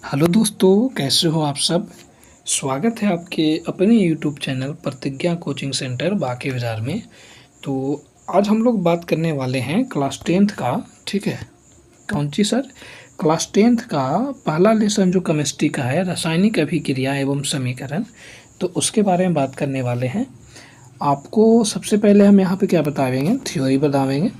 Hello दोस्तों, कैसे हो आप सब। स्वागत है आपके अपने यूट्यूब चैनल प्रतिज्ञा कोचिंग सेंटर बाके बाज़ार में। तो आज हम लोग बात करने वाले हैं क्लास टेंथ का। ठीक है, कौन सी सर? क्लास टेंथ का पहला लेसन जो केमिस्ट्री का है, रासायनिक अभिक्रिया एवं समीकरण, तो उसके बारे में बात करने वाले हैं। आपको सबसे पहले हम यहाँ पे क्या बताएंगे, थ्योरी बताएंगे।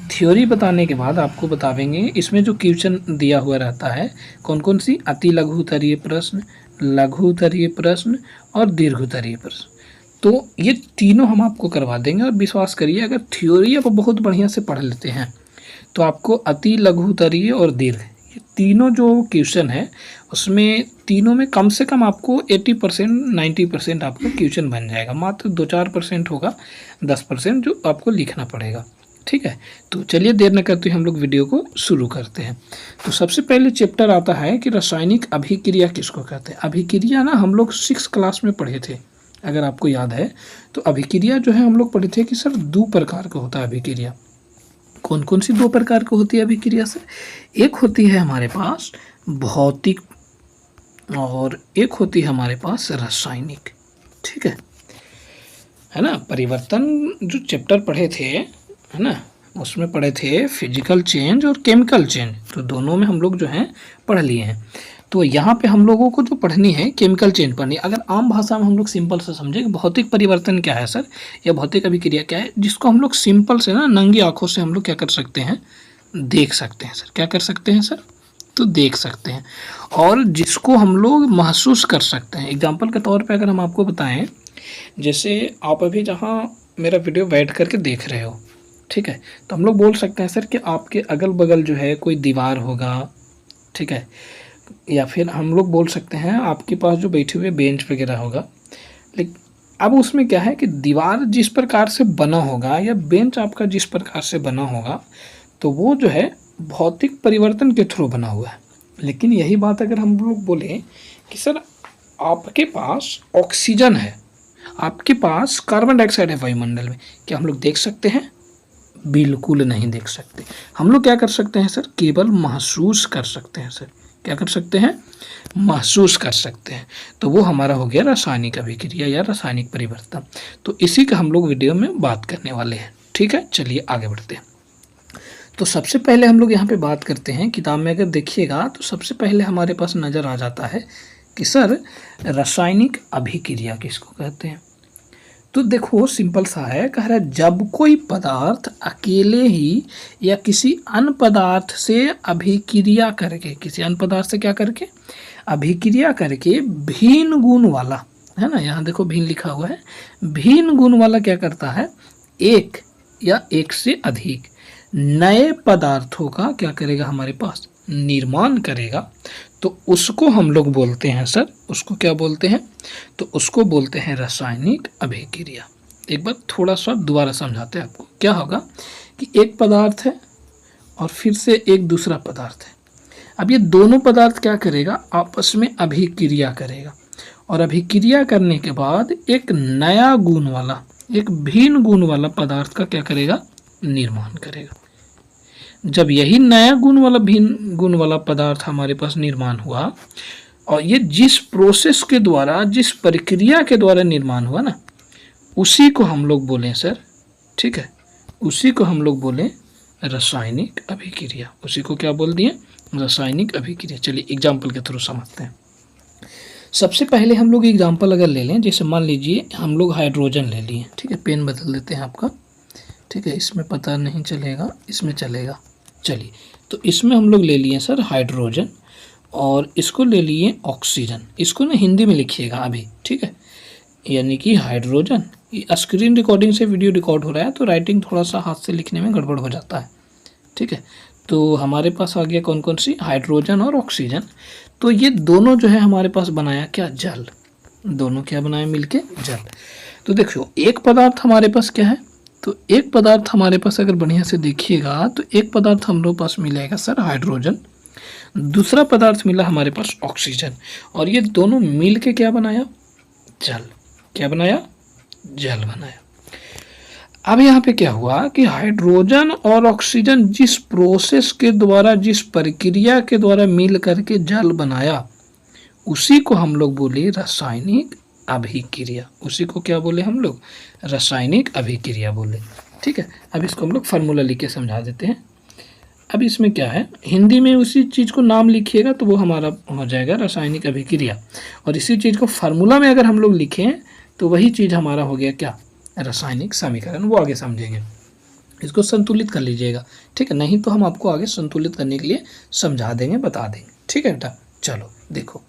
थ्योरी बताने के बाद आपको बताएंगे इसमें जो क्वेश्चन दिया हुआ रहता है कौन कौन सी, अति लघु उत्तरीय प्रश्न, लघु उत्तरीय प्रश्न और दीर्घ उत्तरीय प्रश्न। तो ये तीनों हम आपको करवा देंगे और विश्वास करिए अगर थ्योरी आप बहुत बढ़िया से पढ़ लेते हैं तो आपको अति लघु उत्तरीय और दीर्घ, ये तीनों जो क्वेश्चन है उसमें तीनों में कम से कम आपको 80% 90% आपको क्वेश्चन बन जाएगा। मात्र 2-4% होगा, 10% जो आपको लिखना पड़ेगा। ठीक है, तो चलिए देर न करते हम लोग वीडियो को शुरू करते हैं। तो सबसे पहले चैप्टर आता है कि रासायनिक अभिक्रिया किसको कहते हैं। अभिक्रिया ना हम लोग 6 क्लास में पढ़े थे, अगर आपको याद है। तो अभिक्रिया जो है हम लोग पढ़े थे कि सर 2 प्रकार का होता है अभिक्रिया। कौन कौन सी 2 प्रकार की होती है अभिक्रिया सर? एक होती है हमारे पास भौतिक और एक होती है हमारे पास रासायनिक। ठीक है ना। परिवर्तन जो चैप्टर पढ़े थे, है ना, उसमें पढ़े थे फिजिकल चेंज और केमिकल चेंज, तो दोनों में हम लोग जो हैं पढ़ लिए हैं। तो यहाँ पे हम लोगों को जो पढ़नी है केमिकल चेंज पढ़नी है। अगर आम भाषा में हम लोग सिंपल से समझे कि भौतिक परिवर्तन क्या है सर, या भौतिक अभिक्रिया क्या है, जिसको हम लोग सिंपल से ना नंगी आंखों से हम लोग क्या कर सकते हैं, देख सकते हैं सर। क्या कर सकते हैं सर? तो देख सकते हैं। और जिसको हम लोग महसूस कर सकते हैं। एग्जाम्पल के तौर पर अगर हम आपको बताएं, जैसे आप अभी जहाँ मेरा वीडियो बैठ करके देख रहे हो, ठीक है, तो हम लोग बोल सकते हैं सर कि आपके अगल बगल जो है कोई दीवार होगा। ठीक है, या फिर हम लोग बोल सकते हैं आपके पास जो बैठे हुए बेंच वगैरह होगा। लेकिन अब उसमें क्या है कि दीवार जिस प्रकार से बना होगा या बेंच आपका जिस प्रकार से बना होगा, तो वो जो है भौतिक परिवर्तन के थ्रू बना हुआ है। लेकिन यही बात अगर हम लोग बोलें कि सर आपके पास ऑक्सीजन है, आपके पास कार्बन डाइऑक्साइड है वायुमंडल में, क्या हम लोग देख सकते हैं? बिल्कुल नहीं देख सकते। हम लोग क्या कर सकते हैं सर? केवल महसूस कर सकते हैं सर। क्या कर सकते हैं? महसूस कर सकते हैं। तो वो हमारा हो गया रासायनिक अभिक्रिया या रासायनिक परिवर्तन। तो इसी का हम लोग वीडियो में बात करने वाले हैं। ठीक है, चलिए आगे बढ़ते हैं। तो सबसे पहले हम लोग यहाँ पे बात करते हैं, किताब में अगर देखिएगा तो सबसे पहले हमारे पास नज़र आ जाता है कि सर रासायनिक अभिक्रिया किसको कहते हैं। तो देखो सिंपल सा है, कह रहा है जब कोई पदार्थ अकेले ही या किसी अन्य पदार्थ से अभिक्रिया करके, किसी अन्य पदार्थ से क्या करके, अभिक्रिया करके भिन्न गुण वाला, है ना, यहाँ देखो भिन्न लिखा हुआ है, भिन्न गुण वाला क्या करता है, एक या एक से अधिक नए पदार्थों का क्या करेगा, हमारे पास निर्माण करेगा, तो उसको हम लोग बोलते हैं सर, उसको क्या बोलते हैं, तो उसको बोलते हैं रासायनिक अभिक्रिया। एक बार थोड़ा सा दोबारा समझाते हैं आपको। क्या होगा कि एक पदार्थ है और फिर से एक दूसरा पदार्थ है। अब ये दोनों पदार्थ क्या करेगा, आपस में अभिक्रिया करेगा, और अभिक्रिया करने के बाद एक नया गुण वाला, एक भिन्न गुण वाला पदार्थ का क्या करेगा, निर्माण करेगा। जब यही नया गुण वाला भिन्न गुण वाला पदार्थ हमारे पास निर्माण हुआ, और ये जिस प्रोसेस के द्वारा, जिस प्रक्रिया के द्वारा निर्माण हुआ ना, उसी को हम लोग बोलें सर, ठीक है, उसी को हम लोग बोलें रासायनिक अभिक्रिया। उसी को क्या बोल दिए, रासायनिक अभिक्रिया। चलिए एग्जाम्पल के थ्रू समझते हैं। सबसे पहले हम लोग एग्जाम्पल अगर ले लें, जैसे मान लीजिए हम लोग हाइड्रोजन ले लिए, ठीक है, पेन बदल देते हैं आपका, ठीक है, इसमें पता नहीं चलेगा, इसमें चलेगा। चलिए, तो इसमें हम लोग ले लिए सर हाइड्रोजन, और इसको ले लिए ऑक्सीजन। इसको ना हिंदी में लिखिएगा अभी, ठीक है, यानी कि हाइड्रोजन। स्क्रीन रिकॉर्डिंग से वीडियो रिकॉर्ड हो रहा है तो राइटिंग थोड़ा सा हाथ से लिखने में गड़बड़ हो जाता है, ठीक है। तो हमारे पास आ गया कौन कौन सी, हाइड्रोजन और ऑक्सीजन। तो ये दोनों जो है हमारे पास बनाया क्या, जल। दोनों क्या बनाया मिलके, जल। तो देखो एक पदार्थ हमारे पास क्या है, तो एक पदार्थ हमारे पास अगर बढ़िया से देखिएगा तो एक पदार्थ हम लोग पास मिलेगा सर हाइड्रोजन, दूसरा पदार्थ मिला हमारे पास ऑक्सीजन, और ये दोनों मिल के क्या बनाया, जल। क्या बनाया, जल बनाया। अब यहाँ पे क्या हुआ कि हाइड्रोजन और ऑक्सीजन जिस प्रोसेस के द्वारा, जिस प्रक्रिया के द्वारा मिल करके जल बनाया, उसी को हम लोग बोले रासायनिक अभिक्रिया। उसी को क्या बोले हम लोग? रासायनिक अभिक्रिया बोले। ठीक है, अब इसको हम लोग फार्मूला लिख के समझा देते हैं। अब इसमें क्या है, हिंदी में उसी चीज़ को नाम लिखिएगा तो वो हमारा हो जाएगा रासायनिक अभिक्रिया, और इसी चीज़ को फार्मूला में अगर हम लोग लिखें तो वही चीज़ हमारा हो गया क्या? रासायनिक समीकरण। वो आगे समझेंगे, इसको संतुलित कर लीजिएगा। ठीक है, नहीं तो हम आपको आगे संतुलित करने के लिए समझा देंगे, बता देंगे। ठीक है बेटा, चलो देखो।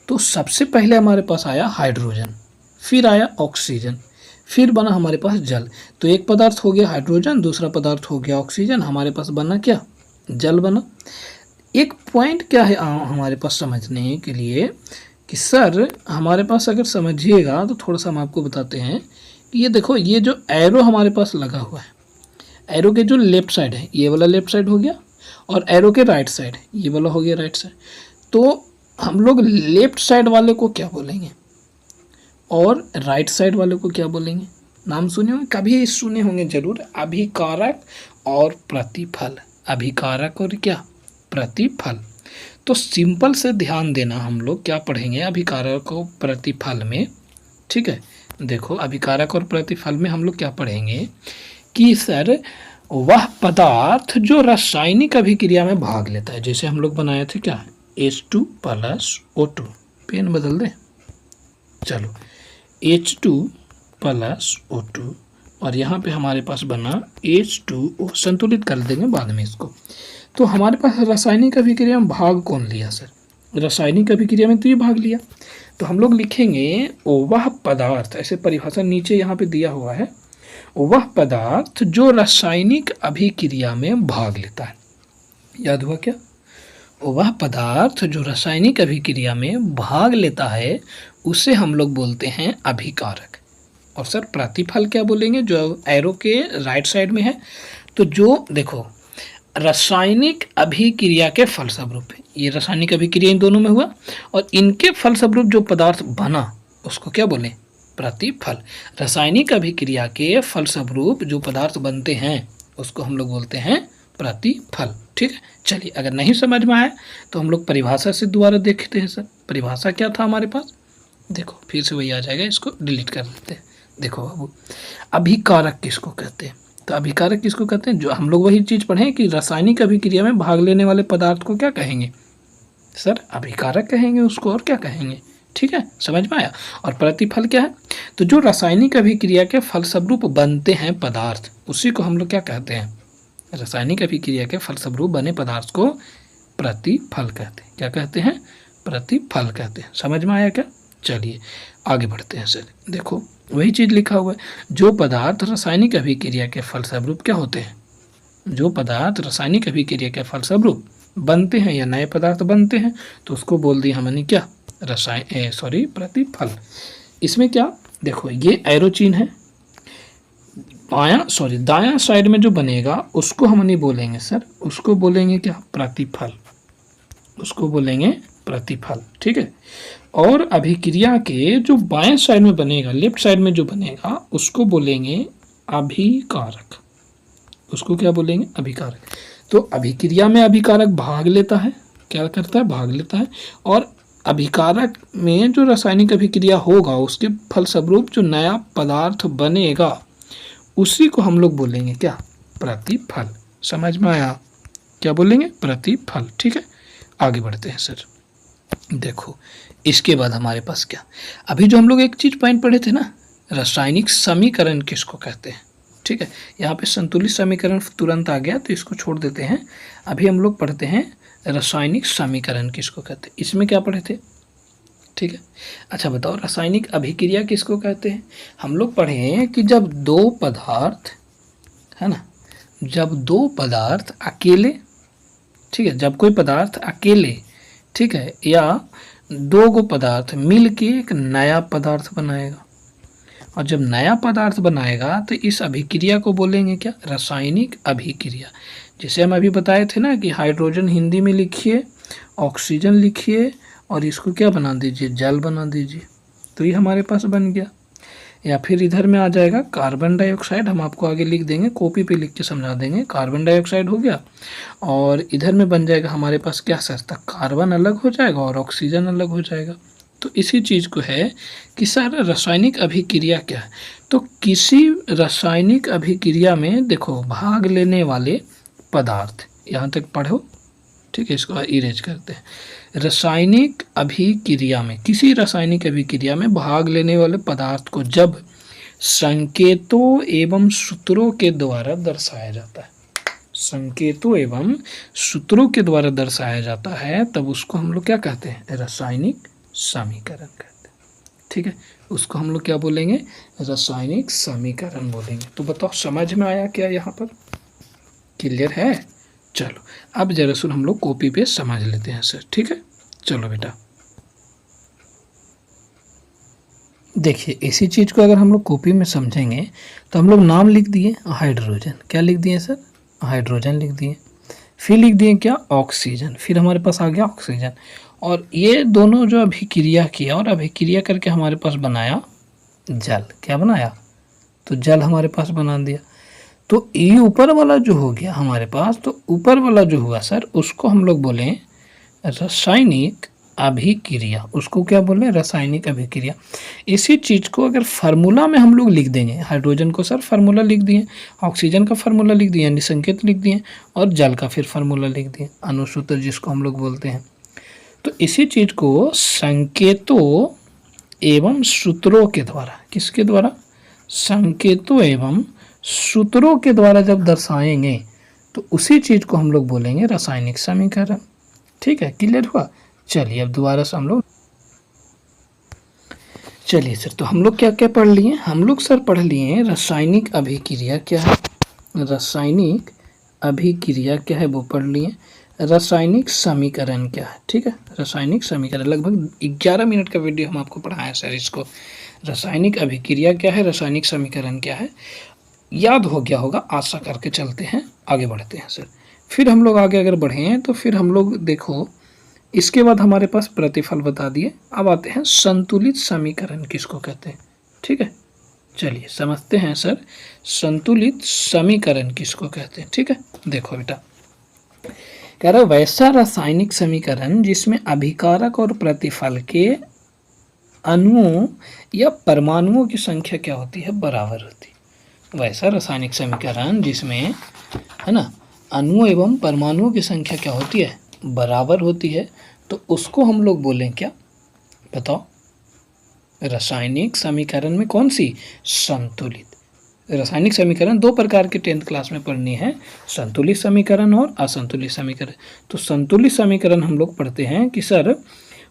तो सबसे पहले हमारे पास आया हाइड्रोजन, फिर आया ऑक्सीजन, फिर बना हमारे पास जल। तो एक पदार्थ हो गया हाइड्रोजन, दूसरा पदार्थ हो गया ऑक्सीजन, हमारे पास बना क्या? जल बना। एक पॉइंट क्या है हमारे पास समझने के लिए कि सर हमारे पास अगर समझिएगा तो थोड़ा सा हम आपको बताते हैं कि ये देखो, ये जो एरो हमारे पास लगा हुआ है, एरो के जो लेफ्ट साइड है, ये वाला लेफ्ट साइड हो गया, और एरो के राइट साइड ये वाला हो गया राइट साइड। तो हम लोग लेफ्ट साइड वाले को क्या बोलेंगे और राइट साइड वाले को क्या बोलेंगे? नाम सुने होंगे, कभी सुने होंगे जरूर, अभिकारक और प्रतिफल। अभिकारक और क्या? प्रतिफल। तो सिंपल से ध्यान देना, हम लोग क्या पढ़ेंगे अभिकारक और प्रतिफल में। ठीक है, देखो अभिकारक और प्रतिफल में हम लोग क्या पढ़ेंगे कि सर वह पदार्थ जो रासायनिक अभिक्रिया में भाग लेता है, जैसे हम लोग बनाए थे क्या, H2 + O2। पेन बदल दें, चलो H2 + O2, और यहाँ पे हमारे पास बना H2O। संतुलित कर देंगे बाद में इसको। तो हमारे पास रासायनिक अभिक्रिया में भाग कौन लिया सर? रासायनिक अभिक्रिया में तो ये भाग लिया। तो हम लोग लिखेंगे वह पदार्थ, ऐसे परिभाषा नीचे यहाँ पे दिया हुआ है, वह पदार्थ जो रासायनिक अभिक्रिया में भाग लेता है। याद हुआ क्या? वह पदार्थ जो रासायनिक अभिक्रिया में भाग लेता है उसे हम लोग बोलते हैं अभिकारक। और सर प्रतिफल क्या बोलेंगे? जो एरो के राइट साइड में है, तो जो देखो रासायनिक अभिक्रिया के फलस्वरूप, ये रासायनिक अभिक्रिया इन दोनों में हुआ और इनके फलस्वरूप जो पदार्थ बना उसको क्या बोले? प्रतिफल। रासायनिक अभिक्रिया के फलस्वरूप जो पदार्थ बनते हैं उसको हम लोग बोलते हैं प्रतिफल। ठीक है, चलिए अगर नहीं समझ में आया तो हम लोग परिभाषा से दोबारा देखते हैं। सर परिभाषा क्या था हमारे पास? देखो फिर से वही आ जाएगा, इसको डिलीट कर लेते हैं। देखो बाबू, अभिकारक किसको कहते हैं? तो अभिकारक किसको कहते हैं? जो हम लोग वही चीज़ पढ़ें कि रासायनिक अभिक्रिया में भाग लेने वाले पदार्थ को क्या कहेंगे सर? अभिकारक कहेंगे उसको, और क्या कहेंगे? ठीक है, समझ में आया। और प्रतिफल क्या है? तो जो रासायनिक अभिक्रिया के फलस्वरूप बनते हैं पदार्थ, उसी को हम लोग क्या कहते हैं? रासायनिक अभिक्रिया के फलस्वरूप बने पदार्थ को प्रतिफल कहते हैं। क्या कहते हैं? प्रतिफल कहते हैं। समझ में आया क्या? चलिए आगे बढ़ते हैं। सर देखो वही चीज़ लिखा हुआ है, जो पदार्थ रासायनिक अभिक्रिया के फलस्वरूप क्या होते हैं? जो पदार्थ रासायनिक अभिक्रिया के फलस्वरूप बनते हैं या नए पदार्थ बनते हैं तो उसको बोल दिया हमने क्या? प्रतिफल। इसमें क्या देखो, ये एरो चिन्ह है, दायां साइड में जो बनेगा उसको हम नहीं बोलेंगे सर, उसको बोलेंगे क्या? प्रतिफल। उसको बोलेंगे प्रतिफल। ठीक है, और अभिक्रिया के जो बाएं साइड में बनेगा, लेफ्ट साइड में जो बनेगा उसको बोलेंगे अभिकारक। उसको क्या बोलेंगे? अभिकारक। तो अभिक्रिया में अभिकारक भाग लेता है, क्या करता है? भाग लेता है। और अभिकारक में जो रासायनिक अभिक्रिया होगा उसके फलस्वरूप जो नया पदार्थ बनेगा उसी को हम लोग बोलेंगे क्या? प्रतिफल। समझ में आया? क्या बोलेंगे? प्रतिफल। ठीक है, आगे बढ़ते हैं। सर देखो इसके बाद हमारे पास क्या, अभी जो हम लोग एक चीज़ पॉइंट पढ़े थे ना, रासायनिक समीकरण किसको कहते हैं? ठीक है, यहाँ पे संतुलित समीकरण तुरंत आ गया तो इसको छोड़ देते हैं। अभी हम लोग पढ़ते हैं रासायनिक समीकरण किसको कहते हैं। इसमें क्या पढ़े थे? ठीक है, अच्छा बताओ रासायनिक अभिक्रिया किसको कहते हैं? हम लोग पढ़े हैं कि जब दो पदार्थ है ना, जब दो पदार्थ अकेले, ठीक है, जब कोई पदार्थ अकेले, ठीक है, या दो गो पदार्थ मिल के एक नया पदार्थ बनाएगा, और जब नया पदार्थ बनाएगा तो इस अभिक्रिया को बोलेंगे क्या? रासायनिक अभिक्रिया। जैसे हम अभी बताए थे ना कि हाइड्रोजन हिंदी में लिखिए, ऑक्सीजन लिखिए और इसको क्या बना दीजिए? जल बना दीजिए। तो ये हमारे पास बन गया। या फिर इधर में आ जाएगा कार्बन डाइऑक्साइड, हम आपको आगे लिख देंगे, कॉपी पे लिख के समझा देंगे। कार्बन डाइऑक्साइड हो गया और इधर में बन जाएगा हमारे पास क्या सर, तक कार्बन अलग हो जाएगा और ऑक्सीजन अलग हो जाएगा। तो इसी चीज़ को है कि सर रासायनिक अभिक्रिया क्या है। तो किसी रासायनिक अभिक्रिया में देखो भाग लेने वाले पदार्थ, यहाँ तक पढ़ो, ठीक है, इसको इरेज करते हैं। रासायनिक अभिक्रिया में, किसी रासायनिक अभिक्रिया में भाग लेने वाले पदार्थ को जब संकेतों एवं सूत्रों के द्वारा दर्शाया जाता है, संकेतों एवं सूत्रों के द्वारा दर्शाया जाता है, तब उसको हम लोग क्या कहते हैं, रासायनिक समीकरण कहते हैं। ठीक है, उसको हम लोग क्या बोलेंगे, रासायनिक समीकरण बोलेंगे। तो बताओ समझ में आया क्या, यहाँ पर क्लियर है। चलो अब जरा सुन हम लोग कॉपी पे समझ लेते हैं सर, ठीक है। चलो बेटा देखिए, इसी चीज़ को अगर हम लोग कॉपी में समझेंगे तो हम लोग नाम लिख दिए हाइड्रोजन, क्या लिख दिए सर, हाइड्रोजन लिख दिए, फिर लिख दिए क्या, ऑक्सीजन, फिर हमारे पास आ गया ऑक्सीजन। और ये दोनों जो अभिक्रिया किया और अभिक्रिया करके हमारे पास बनाया जल, क्या बनाया, तो जल हमारे पास बना दिया। तो ये ऊपर वाला जो हो गया हमारे पास, तो ऊपर वाला जो हुआ सर उसको हम लोग बोले रासायनिक अभिक्रिया, उसको क्या बोले, रासायनिक अभिक्रिया। इसी चीज़ को अगर फार्मूला में हम लोग लिख देंगे, हाइड्रोजन को सर फार्मूला लिख दिए, ऑक्सीजन का फार्मूला लिख दिए यानी संकेत लिख दिए, और जल का फिर फार्मूला लिख दिए, अनुसूत्र जिसको हम लोग बोलते हैं। तो इसी चीज़ को संकेतों एवं सूत्रों के द्वारा, किसके द्वारा, संकेतों एवं सूत्रों के द्वारा जब दर्शाएंगे तो उसी चीज़ को हम लोग बोलेंगे रासायनिक समीकरण। ठीक है, क्लियर हुआ। चलिए अब दोबारा से हम लोग, चलिए सर, तो हम लोग क्या क्या पढ़ लिए, हम लोग सर पढ़ लिए रासायनिक अभिक्रिया क्या है, रासायनिक अभिक्रिया क्या है वो पढ़ लिए, रासायनिक समीकरण क्या है, ठीक है, रासायनिक समीकरण। लगभग 11 मिनट का वीडियो हम आपको पढ़ाया सर इसको, रासायनिक अभिक्रिया क्या है, रासायनिक समीकरण क्या है, याद हो गया होगा, आशा करके चलते हैं, आगे बढ़ते हैं सर। फिर हम लोग आगे अगर बढ़े हैं तो फिर हम लोग देखो, इसके बाद हमारे पास प्रतिफल बता दिए, अब आते हैं संतुलित समीकरण किसको कहते हैं। ठीक है, चलिए समझते हैं सर, संतुलित समीकरण किसको कहते हैं। ठीक है, देखो बेटा, कह रहा वैसा रासायनिक समीकरण जिसमें अभिकारक और प्रतिफल के अणुओं या परमाणुओं की संख्या क्या होती है, बराबर होती है। वैसा रासायनिक समीकरण जिसमें, है ना, अणुओं एवं परमाणुओं की संख्या क्या होती है, बराबर होती है, तो उसको हम लोग बोलें क्या, बताओ, रासायनिक समीकरण में कौन सी, संतुलित। रासायनिक समीकरण दो प्रकार के 10th क्लास में पढ़नी है, संतुलित समीकरण और असंतुलित समीकरण। तो संतुलित समीकरण हम लोग पढ़ते हैं कि सर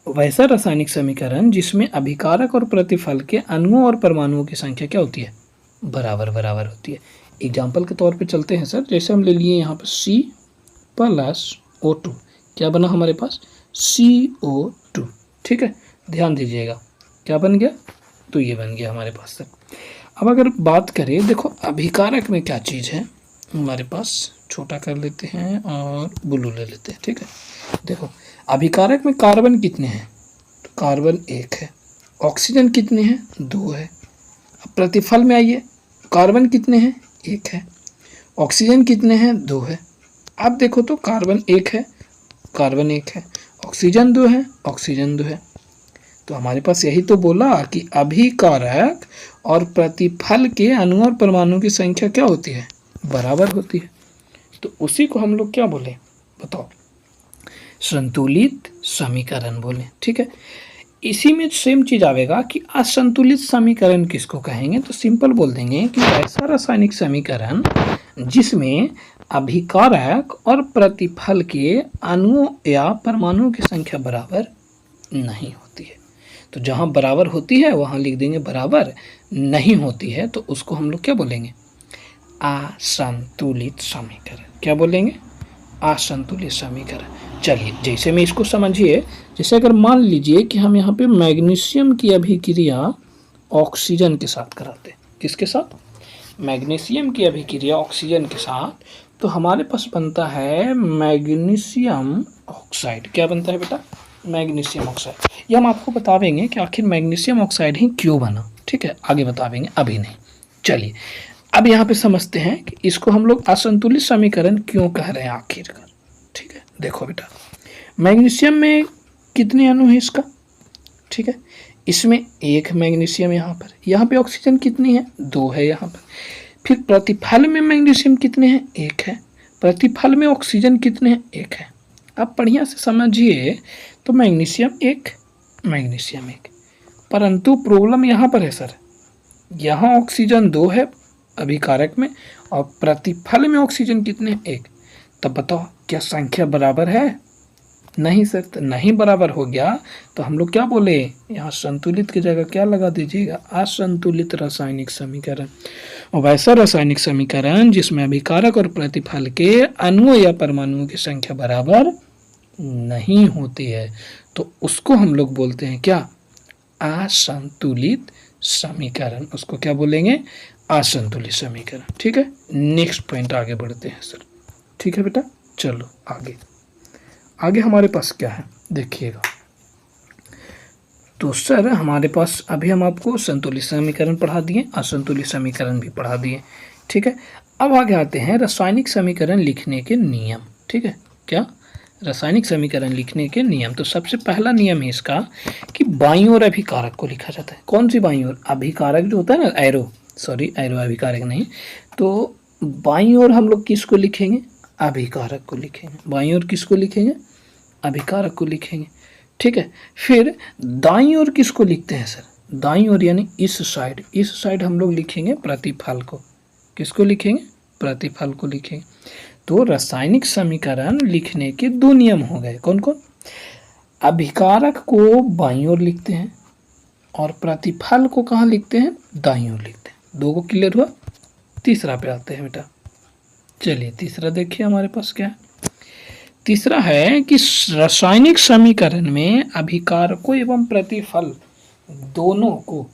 वैसा रासायनिक समीकरण जिसमें अभिकारक और प्रतिफल के अणुओं और परमाणुओं की संख्या क्या होती है, बराबर बराबर होती है। एग्जाम्पल के तौर पे चलते हैं सर, जैसे हम ले लिए यहाँ पर C+O2, क्या बना हमारे पास, CO2। ठीक है, ध्यान दीजिएगा क्या बन गया, तो ये बन गया हमारे पास सर। अब अगर बात करें, देखो अभिकारक में क्या चीज़ है हमारे पास, छोटा कर लेते हैं और ब्लू ले लेते हैं। ठीक है, देखो अभिकारक में कार्बन कितने हैं, तो कार्बन 1 है, ऑक्सीजन कितने हैं, 2 है। अब प्रतिफल में आइए, कार्बन कितने हैं, 1 है, ऑक्सीजन कितने हैं, 2 है। अब देखो तो कार्बन 1 है, कार्बन 1 है, ऑक्सीजन 2 है, ऑक्सीजन 2 है। तो हमारे पास यही तो बोला कि अभिकारक और प्रतिफल के अणु और परमाणु की संख्या क्या होती है, बराबर होती है। तो उसी को हम लोग क्या बोले, बताओ, संतुलित समीकरण बोले। ठीक है, इसी में सेम चीज आवेगा कि असंतुलित समीकरण किसको कहेंगे, तो सिंपल बोल देंगे कि ऐसा रासायनिक समीकरण जिसमें अभिकारक और प्रतिफल के अणुओं या परमाणुओं की संख्या बराबर नहीं होती है। तो जहाँ बराबर होती है वहाँ लिख देंगे बराबर, नहीं होती है तो उसको हम लोग क्या बोलेंगे, असंतुलित समीकरण। क्या बोलेंगे, असंतुलित समीकरण। चलिए जैसे में इसको समझिए, जैसे अगर मान लीजिए कि हम यहाँ पे मैग्नीशियम की अभिक्रिया ऑक्सीजन के साथ कराते हैं, किसके साथ, मैग्नीशियम की अभिक्रिया ऑक्सीजन के साथ, तो हमारे पास बनता है मैग्नीशियम ऑक्साइड। क्या बनता है बेटा, मैग्नीशियम ऑक्साइड। ये हम आपको बतावेंगे कि आखिर मैग्नीशियम ऑक्साइड ही क्यों बना। ठीक है, आगे बताएंगे, अभी नहीं। चलिए अब यहाँ पे समझते हैं कि इसको हम लोग असंतुलित समीकरण क्यों कह रहे हैं आखिरकार। ठीक है, देखो बेटा, मैग्नीशियम में कितने अणु हैं इसका, ठीक है, इसमें एक मैग्नीशियम, यहाँ पे ऑक्सीजन कितनी है, 2 है यहाँ पर। फिर प्रतिफल में मैग्नीशियम कितने हैं, 1 है। प्रतिफल में ऑक्सीजन कितने हैं, 1 है। अब बढ़िया से समझिए, तो मैग्नीशियम 1, मैग्नीशियम 1, परंतु प्रॉब्लम यहाँ पर है सर, यहाँ ऑक्सीजन 2 है अभिकारक में और प्रतिफल में ऑक्सीजन कितने हैं, 1। तब बताओ क्या संख्या बराबर है, नहीं सर, तो नहीं बराबर हो गया तो हम लोग क्या बोले, यहाँ संतुलित की जगह क्या लगा दीजिएगा, असंतुलित रासायनिक समीकरण। और वैसा रासायनिक समीकरण जिसमें अभिकारक और प्रतिफल के अणुओं या परमाणुओं की संख्या बराबर नहीं होती है, तो उसको हम लोग बोलते हैं क्या, असंतुलित समीकरण। उसको क्या बोलेंगे, असंतुलित समीकरण। ठीक है, नेक्स्ट पॉइंट आगे बढ़ते हैं सर। ठीक है बेटा, चलो आगे हमारे पास क्या है देखिएगा। तो सर हमारे पास अभी हम आपको संतुलित समीकरण पढ़ा दिए, असंतुलित समीकरण भी पढ़ा दिए। ठीक है, अब आगे आते हैं रासायनिक समीकरण लिखने के नियम। ठीक है, क्या, रासायनिक समीकरण लिखने के नियम। तो सबसे पहला नियम है इसका कि बाईं ओर अभिकारक को लिखा जाता है। कौन सी बाईं ओर, अभिकारक जो होता है ना, एरो अभिकारक नहीं, तो बाईं ओर हम लोग किसको लिखेंगे, अभिकारक को लिखेंगे। बाईं ओर किसको लिखेंगे, अभिकारक को लिखेंगे। ठीक है, फिर दाईं ओर किसको लिखते हैं सर, दाईं ओर यानी इस साइड हम लोग लिखेंगे प्रतिफल को। किसको लिखेंगे, प्रतिफल को लिखेंगे। तो रासायनिक समीकरण लिखने के 2 नियम हो गए, कौन कौन, अभिकारक को बाईं ओर लिखते हैं और प्रतिफल को कहाँ लिखते हैं, दाईं ओर लिखते हैं। 2 को क्लियर हुआ। तीसरा पे आते हैं बेटा। चलिए तीसरा देखिए हमारे पास क्या है। तीसरा है कि रासायनिक समीकरण में अभिकारकों एवं प्रतिफल दोनों को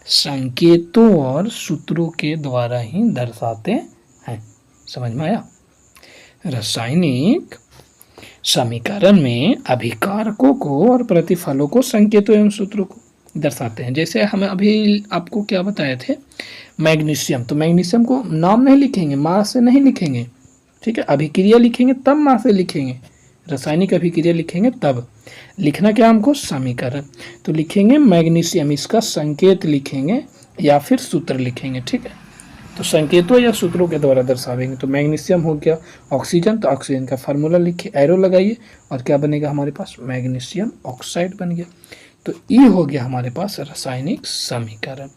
संकेतों और सूत्रों के द्वारा ही दर्शाते हैं। समझ में आया। रासायनिक समीकरण में अभिकारकों को और प्रतिफलों को संकेतों एवं सूत्रों को दर्शाते हैं। जैसे हम अभी आपको क्या बताए थे, मैग्नीशियम, तो मैग्नीशियम को नाम नहीं लिखेंगे, मास से नहीं लिखेंगे। ठीक है, अभिक्रिया लिखेंगे तब मास से लिखेंगे, रासायनिक अभिक्रिया लिखेंगे तब। लिखना क्या हमको, समीकरण। तो लिखेंगे मैग्नीशियम, इसका संकेत लिखेंगे या फिर सूत्र लिखेंगे। ठीक है, तो संकेतों या सूत्रों के द्वारा दर्शावेंगे। तो मैग्नीशियम हो गया ऑक्सीजन, तो ऑक्सीजन का फार्मूला लिखिए, एरो लगाइए और क्या बनेगा हमारे पास, मैग्नीशियम ऑक्साइड बन गया। तो ये हो गया हमारे पास रासायनिक समीकरण।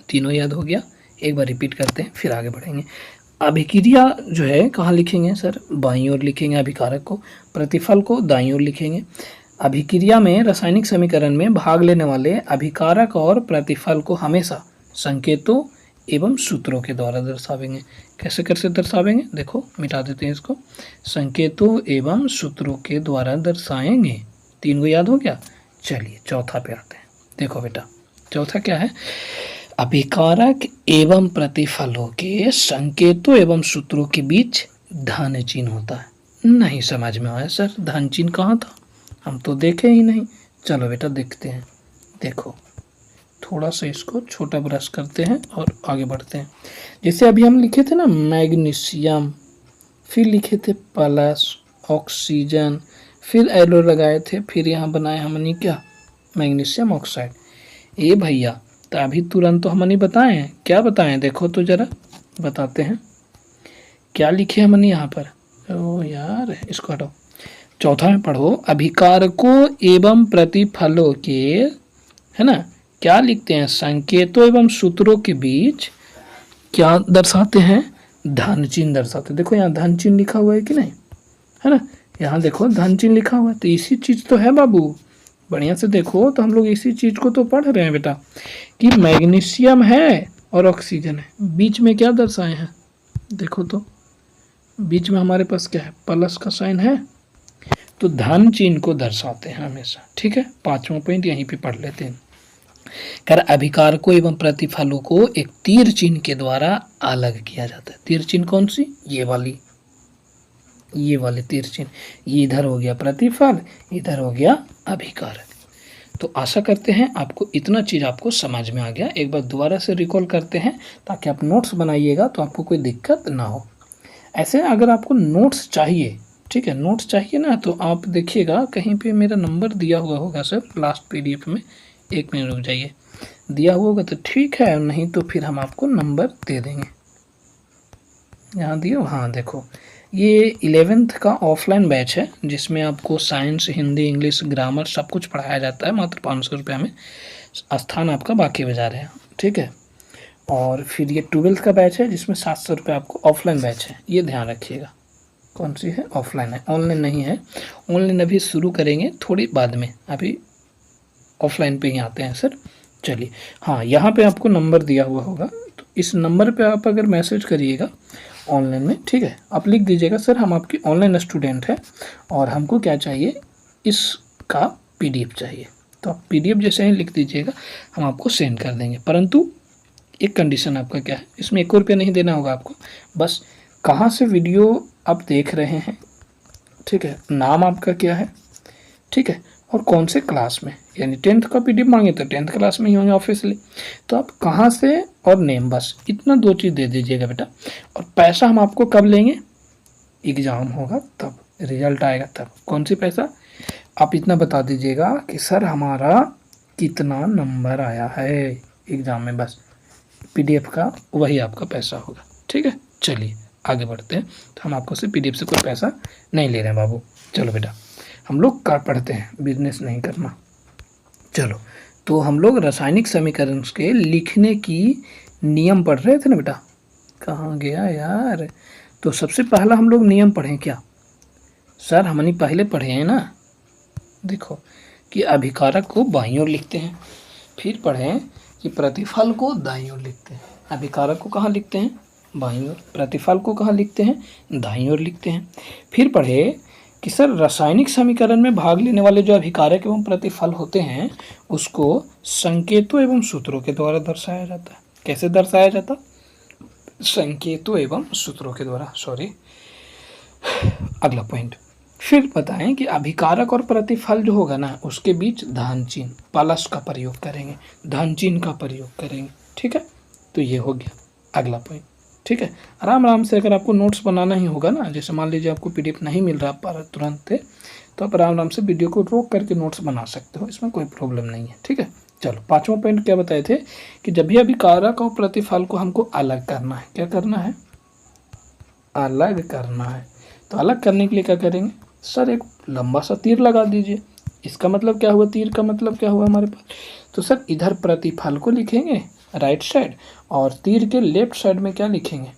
तीनों याद हो गया। एक बार रिपीट करते हैं फिर आगे बढ़ेंगे। अभिक्रिया जो है कहाँ लिखेंगे सर, बाईं ओर लिखेंगे अभिकारक को, प्रतिफल को दाईं ओर लिखेंगे। अभिक्रिया में रासायनिक समीकरण में भाग लेने वाले अभिकारक और प्रतिफल को हमेशा संकेतों एवं सूत्रों के द्वारा दर्शावेंगे। कैसे कैसे दर्शावेंगे, देखो मिटा देते हैं इसको, संकेतों एवं सूत्रों के द्वारा दर्शाएंगे। 3 को याद हो गया। चलिए चौथा पे आते हैं। देखो बेटा चौथा क्या है, अभिकारक एवं प्रतिफलों के संकेतों एवं सूत्रों के बीच धन चिन्ह होता है। नहीं समझ में आया सर, धन चिन्ह कहाँ था, हम तो देखे ही नहीं। चलो बेटा देखते हैं। देखो थोड़ा सा इसको छोटा ब्रश करते हैं और आगे बढ़ते हैं। जैसे अभी हम लिखे थे ना मैग्नीशियम, फिर लिखे थे प्लस ऑक्सीजन, फिर एरो लगाए थे, फिर यहाँ बनाए हमने क्या, मैग्नीशियम ऑक्साइड। ये भैया तो अभी तुरंत तो हमने बताए हैं, क्या बताएं देखो तो ज़रा बताते हैं क्या लिखे हमने यहाँ पर। ओ यार इसको हटाओ, चौथा में पढ़ो, अभिकारकों एवं प्रतिफलों के, है ना, क्या लिखते हैं, संकेतों एवं सूत्रों के बीच क्या दर्शाते हैं, धन चिन्ह दर्शाते। देखो यहाँ धन चिन्ह लिखा हुआ है कि नहीं, है ना, यहाँ देखो धन चिन्ह लिखा हुआ है, तो इसी चीज़ तो है बाबू। बढ़िया से देखो तो हम लोग इसी चीज़ को तो पढ़ रहे हैं बेटा कि मैग्नीशियम है और ऑक्सीजन है, बीच में क्या दर्शाए हैं, देखो तो बीच में हमारे पास क्या है, प्लस का साइन है, तो धन चिन्ह को दर्शाते हैं हमेशा। ठीक है, 5वां पॉइंट यहीं पे पढ़ लेते हैं। कर अभिकारकों एवं प्रतिफलों को एक तीर चिन्ह के द्वारा अलग किया जाता है। तीर चिन्ह कौन सी, ये वाले तीर चिन्ह। ये इधर हो गया प्रतिफल, इधर हो गया अभिकारक। तो आशा करते हैं आपको इतना चीज़ आपको समझ में आ गया। एक बार दोबारा से रिकॉल करते हैं ताकि आप नोट्स बनाइएगा तो आपको कोई दिक्कत ना हो। ऐसे अगर आपको नोट्स चाहिए, ठीक है, नोट्स चाहिए ना, तो आप देखिएगा कहीं पे मेरा नंबर दिया हुआ होगा सर लास्ट पीडीएफ में। 1 मिनट रुक जाइए, दिया हुआ होगा तो ठीक है, नहीं तो फिर हम आपको नंबर दे देंगे। यहाँ दियो, हाँ देखो, ये 11th का ऑफलाइन बैच है जिसमें आपको साइंस, हिंदी, इंग्लिश, ग्रामर सब कुछ पढ़ाया जाता है मात्र 500 रुपये में। स्थान आपका बाकी बाजार है, ठीक है। और फिर ये 12th का बैच है जिसमें 700 रुपये आपको ऑफलाइन बैच है, ये ध्यान रखिएगा। कौन सी है? ऑफलाइन है, ऑनलाइन नहीं है। ऑनलाइन अभी शुरू करेंगे थोड़ी बाद में, अभी ऑफलाइन पे ही आते हैं सर। चलिए, हाँ यहाँ पे आपको नंबर दिया हुआ होगा, तो इस नंबर पे आप अगर मैसेज करिएगा ऑनलाइन में, ठीक है, आप लिख दीजिएगा सर हम आपकी ऑनलाइन स्टूडेंट हैं और हमको क्या चाहिए, इसका पीडीएफ चाहिए। तो आप पीडीएफ जैसे ही लिख दीजिएगा हम आपको सेंड कर देंगे। परंतु एक कंडीशन आपका क्या है, इसमें 1 रुपया नहीं देना होगा आपको। बस कहाँ से वीडियो आप देख रहे हैं, ठीक है, नाम आपका क्या है, ठीक है, और कौन से क्लास में, यानी 10th का पीडीएफ मांगे तो 10th क्लास में ही होंगे ऑफिशियली। तो आप कहाँ से और नेम, बस इतना 2 चीज़ दे दीजिएगा बेटा। और पैसा हम आपको कब लेंगे, एग्ज़ाम होगा तब, रिजल्ट आएगा तब। कौन सी पैसा, आप इतना बता दीजिएगा कि सर हमारा कितना नंबर आया है एग्ज़ाम में, बस पीडीएफ का वही आपका पैसा होगा, ठीक है। चलिए आगे बढ़ते हैं। तो हम आपको से पीडीएफ से कोई पैसा नहीं ले रहे हैं बाबू। चलो बेटा, हम लोग कर पढ़ते हैं, बिजनेस नहीं करना। चलो, तो हम लोग रासायनिक समीकरण के लिखने की नियम पढ़ रहे थे ना बेटा, कहाँ गया यार। तो सबसे पहला हम लोग नियम पढ़ें क्या सर, हमने पहले पढ़े हैं ना, देखो कि अभिकारक को बाईं ओर लिखते हैं, फिर पढ़ें कि प्रतिफल को दाईं ओर लिखते हैं। अभिकारक को कहाँ लिखते हैं, बाईं ओर, प्रतिफल को कहाँ लिखते हैं, दाईं ओर लिखते हैं। फिर पढ़े कि सर रासायनिक समीकरण में भाग लेने वाले जो अभिकारक एवं प्रतिफल होते हैं उसको संकेतों एवं सूत्रों के द्वारा दर्शाया जाता है। कैसे दर्शाया जाता, संकेतों एवं सूत्रों के द्वारा, सॉरी, अगला पॉइंट। फिर बताएं कि अभिकारक और प्रतिफल जो होगा ना उसके बीच धन चिन्ह प्लस का प्रयोग करेंगे, धन चिन्ह का प्रयोग करेंगे, ठीक है। तो ये हो गया अगला पॉइंट, ठीक है। आराम आराम से अगर आपको नोट्स बनाना ही होगा ना, जैसे मान लीजिए आपको पीडीएफ नहीं मिल रहा पर तुरंत, तो आप आराम आराम से वीडियो को रोक करके नोट्स बना सकते हो, इसमें कोई प्रॉब्लम नहीं है, ठीक है। चलो 5वां पॉइंट क्या बताए थे कि जब भी अभिकारक और प्रतिफल को हमको अलग करना है, क्या करना है, अलग करना है। तो अलग करने के लिए क्या करेंगे सर, एक लंबा सा तीर लगा दीजिए। इसका मतलब क्या हुआ, तीर का मतलब क्या हुआ हमारे पास, तो सर इधर प्रतिफल को लिखेंगे राइट साइड और तीर के लेफ्ट साइड में क्या लिखेंगे,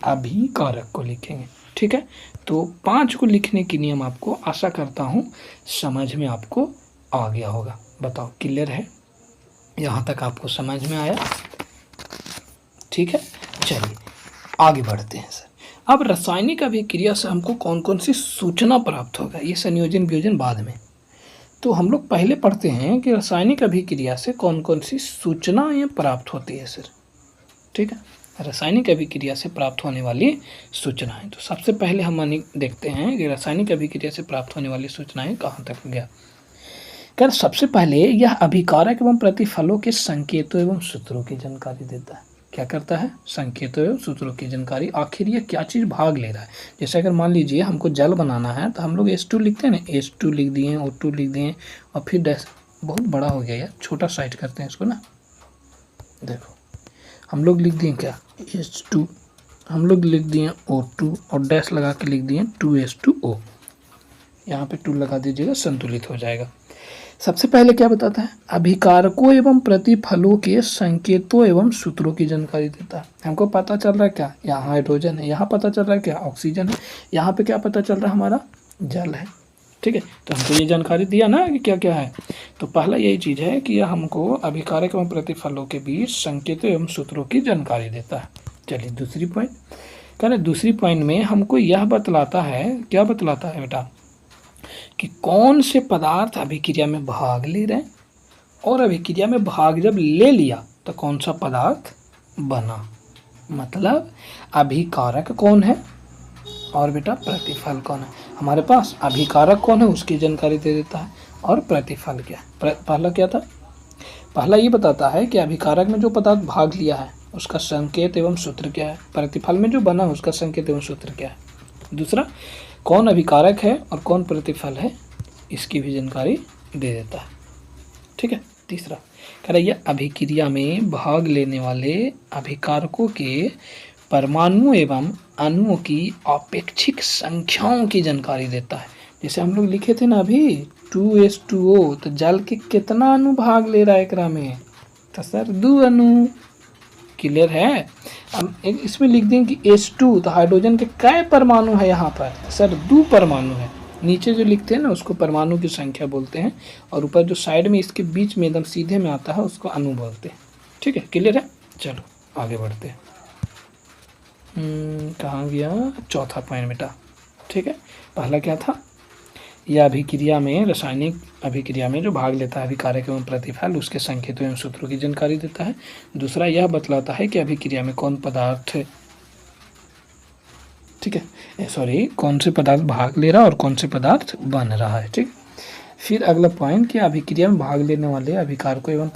अभिकारक को लिखेंगे, ठीक है। तो 5 को लिखने की नियम आपको आशा करता हूँ समझ में आपको आ गया होगा। बताओ क्लियर है, यहाँ तक आपको समझ में आया, ठीक है। चलिए आगे बढ़ते हैं सर। अब रासायनिक अभिक्रिया से हमको कौन कौन सी सूचना प्राप्त होगा, ये संयोजन वियोजन बाद में। तो हम लोग पहले पढ़ते हैं कि रासायनिक अभिक्रिया से कौन कौन सी सूचनाएं प्राप्त होती है सर, ठीक है। रासायनिक अभिक्रिया से प्राप्त होने वाली सूचनाएं, तो सबसे पहले हम देखते हैं कि रासायनिक अभिक्रिया से प्राप्त होने वाली सूचनाएं कहाँ तक गया। कर सबसे पहले यह अभिकारक एवं प्रतिफलों के संकेतों एवं सूत्रों की जानकारी देता है। क्या करता है, संकेतों एवं सूत्रों की जानकारी, आखिर ये क्या चीज़ भाग ले रहा है। जैसे अगर मान लीजिए हमको जल बनाना है तो हम लोग H2 लिखते हैं ना, H2 लिख दिए, O2 लिख दिए और फिर डैश, बहुत बड़ा हो गया यार, छोटा साइड करते हैं इसको ना, देखो हम लोग लिख दिए क्या, H2, हम लोग लिख दिए O2 और डैश लगा के लिख दिए 2H2O, यहाँ पे 2 लगा दीजिएगा, संतुलित हो जाएगा। सबसे पहले क्या बताता है, अभिकारकों एवं प्रतिफलों के संकेतों एवं सूत्रों की जानकारी देता है। हमको पता चल रहा है क्या, यहाँ हाइड्रोजन है, यहाँ पता चल रहा है क्या, ऑक्सीजन है, यहाँ पे क्या पता चल रहा है, हमारा जल है, ठीक है। तो हमको ये जानकारी दिया ना कि क्या क्या है। तो पहला यही चीज़ है कि यह हमको अभिकारक एवं प्रतिफलों के बीच संकेतों एवं सूत्रों की जानकारी देता है। चलिए दूसरी पॉइंट, कह रहे दूसरी पॉइंट में हमको यह बतलाता है, क्या बतलाता है बेटा, कि कौन से पदार्थ अभिक्रिया में भाग ले रहे हैं और अभिक्रिया में भाग जब ले लिया तो कौन सा पदार्थ बना। मतलब अभिकारक कौन है और बेटा प्रतिफल कौन है। हमारे पास अभिकारक कौन है उसकी जानकारी दे देता है और प्रतिफल क्या है। पहला क्या था, पहला ये बताता है कि अभिकारक में जो पदार्थ भाग लिया है उसका संकेत एवं सूत्र क्या है, प्रतिफल में जो बना है उसका संकेत एवं सूत्र क्या है। दूसरा, कौन अभिकारक है और कौन प्रतिफल है, इसकी भी जानकारी दे देता है। ठीक है। तीसरा कह रहा है अभिक्रिया में भाग लेने वाले अभिकारकों के परमाणु एवं अणुओं की अपेक्षिक संख्याओं की जानकारी देता है। जैसे हम लोग लिखे थे ना अभी 2H2O, तो जल के कितना अणु भाग ले रहा है एकरा में, तो सर 2 अणु। क्लियर है। हम इसमें लिख देंगे कि H2, तो हाइड्रोजन के कै परमाणु है यहाँ पर, सर 2 परमाणु है। नीचे जो लिखते हैं ना उसको परमाणु की संख्या बोलते हैं, और ऊपर जो साइड में इसके बीच में एकदम सीधे में आता है उसको अणु बोलते हैं। ठीक है, क्लियर है। चलो आगे बढ़ते हैं। कहाँ गया, चौथा पॉइंट बेटा। ठीक है, पहला क्या था, यह अभिक्रिया में, रासायनिक अभिक्रिया में जो भाग लेता है अभिकारक एवं प्रतिफल, उसके संकेतों एवं सूत्रों की जानकारी देता है। दूसरा, यह बतलाता है कि अभिक्रिया में कौन पदार्थ, ठीक है सॉरी, कौन से पदार्थ भाग ले रहा है और कौन से पदार्थ बन रहा है। ठीक। फिर अगला पॉइंट कि अभिक्रिया में भाग लेने वाले अभिकारकों एवं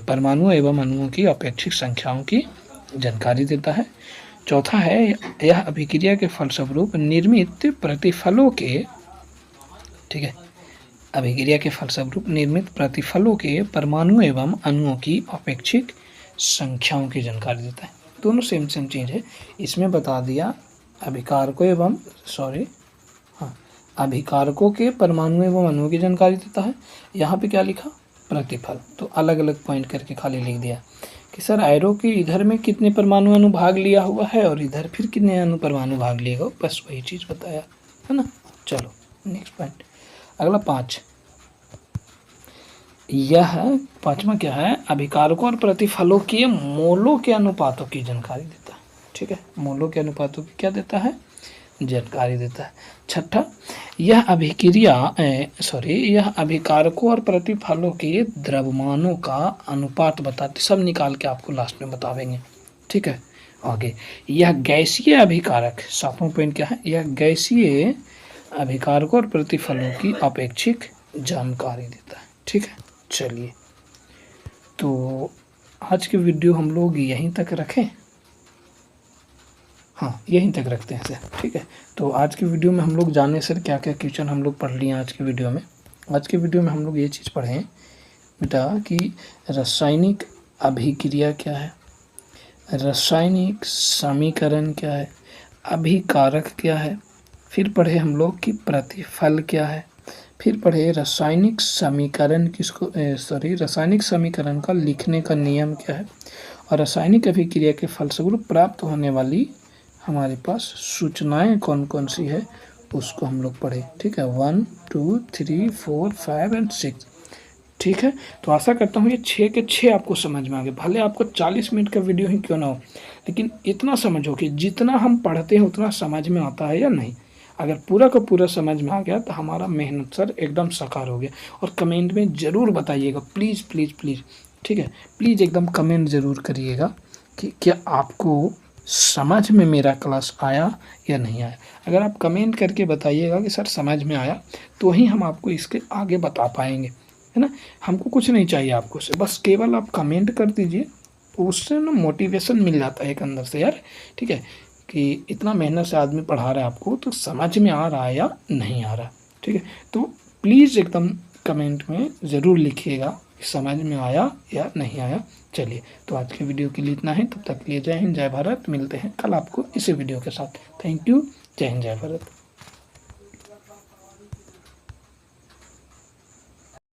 परमाणु एवं अणुओं की अपेक्षिक संख्याओं की जानकारी देता है। चौथा है, यह अभिक्रिया के फलस्वरूप निर्मित प्रतिफलों के, ठीक है, अभिक्रिया के फलस्वरूप निर्मित प्रतिफलों के परमाणु एवं अणुओं की अपेक्षिक संख्याओं की जानकारी देता है। दोनों सेम चीज़ है। इसमें बता दिया अभिकारकों एवं अभिकारकों के परमाणु एवं अणुओं की जानकारी देता है। यहाँ पे क्या लिखा, प्रतिफल, तो अलग अलग पॉइंट करके खाली लिख दिया कि सर एरो के इधर में कितने परमाणु अणु भाग लिया हुआ है और इधर फिर कितने अणु परमाणु भाग लिएगा, बस वही चीज़ बताया है ना। चलो नेक्स्ट पॉइंट, अगला 5। यह पांचवा क्या है, अभिकारकों और प्रतिफलों के मोलों के अनुपातों की जानकारी देता है। ठीक है, मोलों के अनुपातों की क्या देता है, जानकारी देता है। छठा, यह अभिकारकों और प्रतिफलों के द्रव्यमानों का अनुपात बताते, सब निकाल के आपको लास्ट में बतावेंगे। ठीक है, आगे यह गैसीय अभिकारक, 7वां पॉइंट क्या है, यह गैसीय अभिकारकों और प्रतिफलों की अपेक्षिक जानकारी देता है। ठीक है, चलिए तो आज की वीडियो हम लोग यहीं तक रखें, हाँ यहीं तक रखते हैं सर। ठीक है, तो आज की वीडियो में हम लोग जाने सर क्या क्या क्वेश्चन हम लोग पढ़ लिए आज की वीडियो में। आज की वीडियो में हम लोग ये चीज़ पढ़ें बेटा कि रासायनिक अभिक्रिया क्या है, रासायनिक समीकरण क्या है, अभिकारक क्या है, फिर पढ़े हम लोग कि प्रतिफल क्या है, फिर पढ़े रासायनिक समीकरण रासायनिक समीकरण का लिखने का नियम क्या है, और रासायनिक अभिक्रिया के फलस्वरूप प्राप्त होने वाली हमारे पास सूचनाएं कौन कौन सी है उसको हम लोग पढ़े। ठीक है, 1 2 3 4 5 और 6। ठीक है, तो आशा करता हूँ ये 6 के 6 आपको समझ में आ गए। भले आपको 40 मिनट का वीडियो ही क्यों ना हो, लेकिन इतना समझो कि जितना हम पढ़ते हैं उतना समझ में आता है या नहीं। अगर पूरा का पूरा समझ में आ गया तो हमारा मेहनत सर एकदम साकार हो गया। और कमेंट में ज़रूर बताइएगा, प्लीज़ प्लीज़ प्लीज़। ठीक है, प्लीज़ एकदम कमेंट ज़रूर करिएगा कि क्या आपको समझ में मेरा क्लास आया या नहीं आया। अगर आप कमेंट करके बताइएगा कि सर समझ में आया, तो ही हम आपको इसके आगे बता पाएंगे, है ना। हमको कुछ नहीं चाहिए आपको से, बस केवल आप कमेंट कर दीजिए, उससे ना मोटिवेशन मिल जाता है एक अंदर से यार। ठीक है, कि इतना मेहनत से आदमी पढ़ा रहा है आपको, तो समझ में आ रहा है या नहीं आ रहा। ठीक है, तो प्लीज़ एकदम कमेंट में ज़रूर लिखिएगा समझ में आया या नहीं आया। चलिए, तो आज के वीडियो के लिए इतना है। तब तक के लिए जय हिंद, जय भारत। मिलते हैं कल आपको इसी वीडियो के साथ। थैंक यू, जय हिंद, जय भारत।